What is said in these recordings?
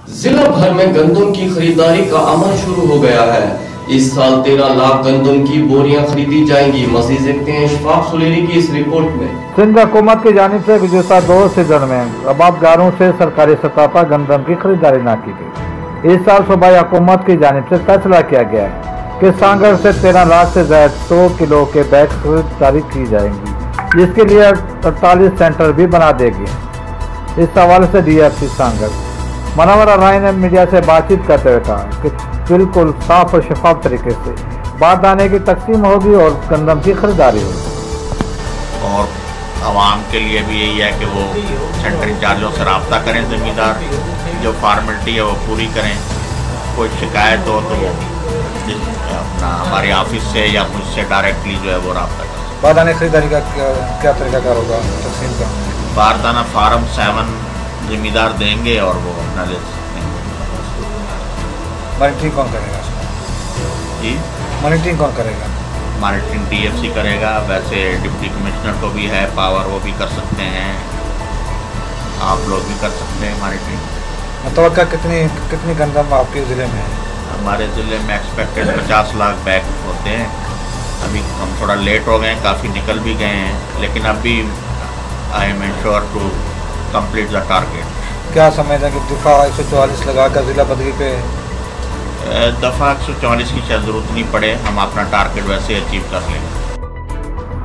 जिला भर में गंदम की खरीदारी का अमल शुरू हो गया है। इस साल 13 लाख गंदम की बोरियां खरीदी जाएंगी। मजीद देखते हैं इशफाक सुलेरी की इस रिपोर्ट में। सिंध हुकूमत की जानिब से गुज़श्ता 2 सीजन में आबादगारों से सरकारी सतह पर गंदम की खरीदारी न की गई। इस साल सूबाई हुकूमत की जानिब से फैसला किया गया है कि सांगड़ से 13 लाख से ज्यादा 100 किलो के बैग खरीदारी की जाएंगी, जिसके लिए 48 सेंटर भी बना देंगे। इस हवाले से DFC सांगड़ मनवर राय ने मीडिया से बातचीत करते हुए कहा कि बिल्कुल साफ और शफाफ तरीके से बारदाने की तकसीम होगी और गंदम की खरीदारी होगी। और आवाम के लिए भी यही है कि वो सेंटर इंचार्जों से रब्ता करें, ज़मींदार जो फार्मेलिटी है वो पूरी करें। कोई शिकायत हो तो अपना हमारे ऑफिस से या मुझसे डायरेक्टली जो है वो रब्ता करें। बारदाने खरीदारी का क्या तरीकाकार होगा तकसीम का? बारदाना फार्म 7 ज़मींदार देंगे और वो अपना ले सकते हैं। मॉनिटरिंग कौन करेगा? जी, मॉनिटरिंग कौन करेगा? मॉनिटरिंग DFC करेगा। वैसे डिप्टी कमिश्नर को भी है पावर, वो भी कर सकते हैं, आप लोग भी कर सकते हैं मॉनिटरिंग। तवक्का कितनी गंदम आपके ज़िले में है? हमारे ज़िले में एक्सपेक्टेड 50 लाख बैग होते हैं। अभी हम थोड़ा लेट हो गए हैं, काफ़ी निकल भी गए हैं, लेकिन अभी I am ensure to complete the target. क्या समझते हैं कि दफ़ा 144 लगाकर ज़िला बदली पे दफ़ा 144 की शायद ज़रूरत नहीं पड़े, हम अपना टारगेट वैसे अचीव कर लेंगे।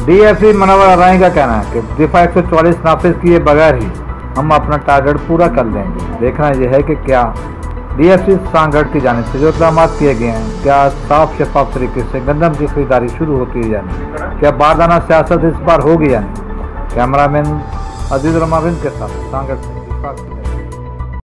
DFC मनवर राय का कहना है कि दफ़ा 144 नाफिज किए बगैर ही हम अपना टारगेट पूरा कर लेंगे। देखना यह है कि क्या DFC सांगड़ की जानिब से जो इक़दाम किए गए हैं, क्या साफ शफाफ तरीके से गंदम की खरीदारी शुरू होती है या नहीं, क्या बारदाना सियासत इस बार होगी या नहीं। कैमरामैन अजीज रमाविंद के साथ सांगड़ से।